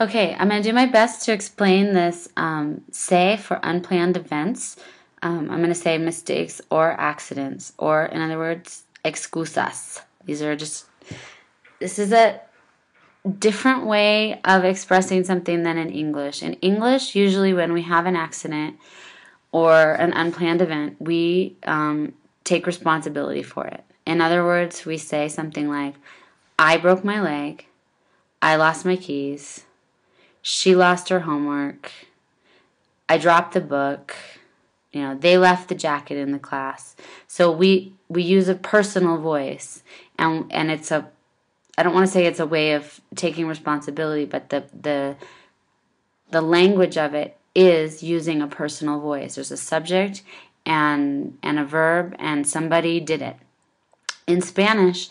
Okay, I'm going to do my best to explain this say for unplanned events. I'm going to say mistakes or accidents, or in other words, excusas. This is a different way of expressing something than in English. In English, usually when we have an accident or an unplanned event, we take responsibility for it. In other words, we say something like, I broke my leg, I lost my keys, she lost her homework, I dropped the book, they left the jacket in the class. So we use a personal voice, and it's I don't want to say it's a way of taking responsibility, but the language of it is using a personal voice. There's a subject and a verb, and somebody did it. In Spanish,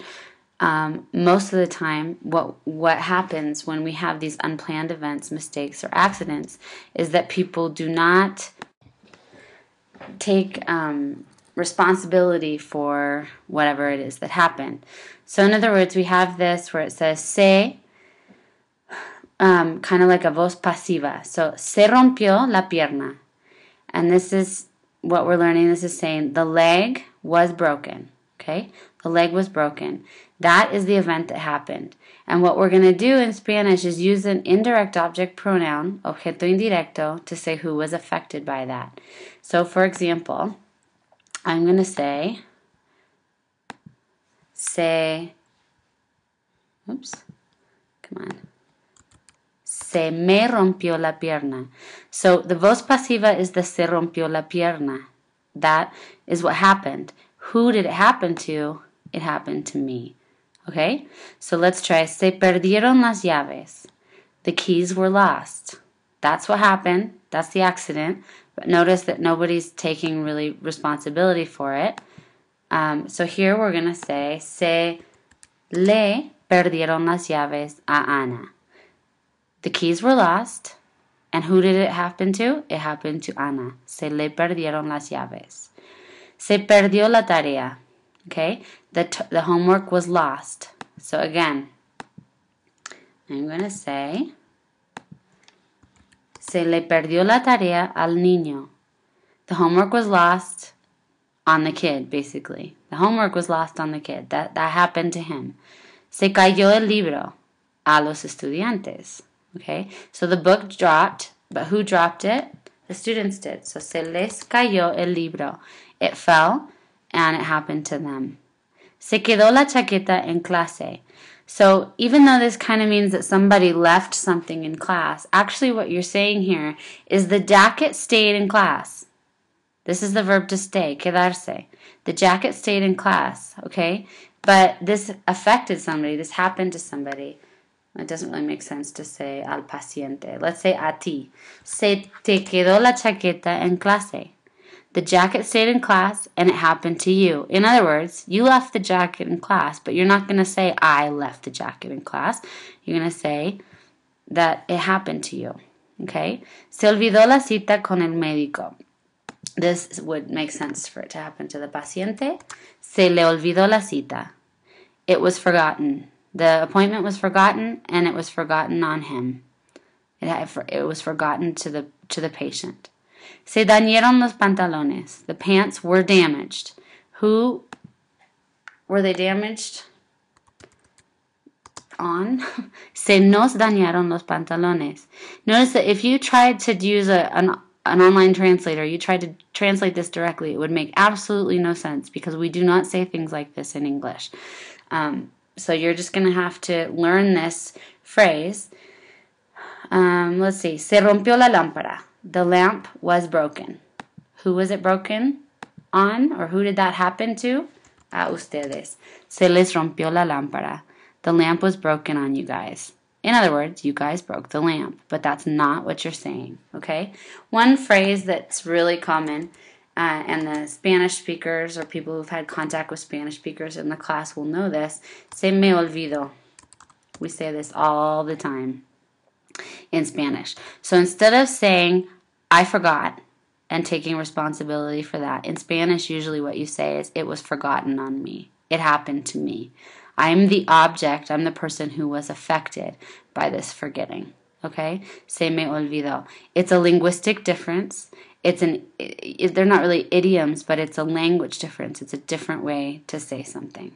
most of the time, what happens when we have these unplanned events, mistakes, or accidents is that people do not take responsibility for whatever it is that happened. So in other words, we have this where it says se, kind of like a voz pasiva. So se rompió la pierna. And this is what we're learning. This is saying the leg was broken. Okay? The leg was broken. That is the event that happened. And what we're going to do in Spanish is use an indirect object pronoun, objeto indirecto, to say who was affected by that. So, for example, I'm going to say, se me rompió la pierna. So the voz pasiva is the se rompió la pierna. That is what happened. Who did it happen to? It happened to me. Okay? So let's try. Se perdieron las llaves. The keys were lost. That's what happened. That's the accident. But notice that nobody's taking really responsibility for it. So here we're going to say, se le perdieron las llaves a Ana. The keys were lost. And who did it happen to? It happened to Ana. Se le perdieron las llaves. Se perdió la tarea. Okay? The homework was lost. So again, I'm going to say, se le perdió la tarea al niño. The homework was lost on the kid, basically. The homework was lost on the kid. That happened to him. Se cayó el libro a los estudiantes. Okay? So the book dropped, but who dropped it? The students did. So se les cayó el libro. It fell, and it happened to them. Se quedó la chaqueta en clase. So even though this kind of means that somebody left something in class, actually what you're saying here is the jacket stayed in class. This is the verb to stay, quedarse. The jacket stayed in class, okay? But this affected somebody. This happened to somebody. It doesn't really make sense to say al paciente. Let's say a ti. Se te quedó la chaqueta en clase. The jacket stayed in class, and it happened to you. In other words, you left the jacket in class, but you're not going to say, I left the jacket in class. You're going to say that it happened to you. Okay? Se olvidó la cita con el médico. This would make sense for it to happen to the paciente. Se le olvidó la cita. It was forgotten. The appointment was forgotten, and it was forgotten on him. It was forgotten to the patient. Se dañaron los pantalones. The pants were damaged. Who were they damaged on? Se nos dañaron los pantalones. Notice that if you tried to use an online translator, you tried to translate this directly, it would make absolutely no sense because we do not say things like this in English. So you're just going to have to learn this phrase. Let's see. Se rompió la lámpara. The lamp was broken. Who was it broken on? Or who did that happen to? A ustedes. Se les rompió la lámpara. The lamp was broken on you guys. In other words, you guys broke the lamp. But that's not what you're saying. Okay? One phrase that's really common, and the Spanish speakers or people who've had contact with Spanish speakers in the class will know this. Se me olvidó. We say this all the time in Spanish. So instead of saying, I forgot, and taking responsibility for that, in Spanish, usually what you say is, it was forgotten on me. It happened to me. I'm the object. I'm the person who was affected by this forgetting. Okay? Se me olvidó. It's a linguistic difference. They're not really idioms, but it's a language difference. It's a different way to say something.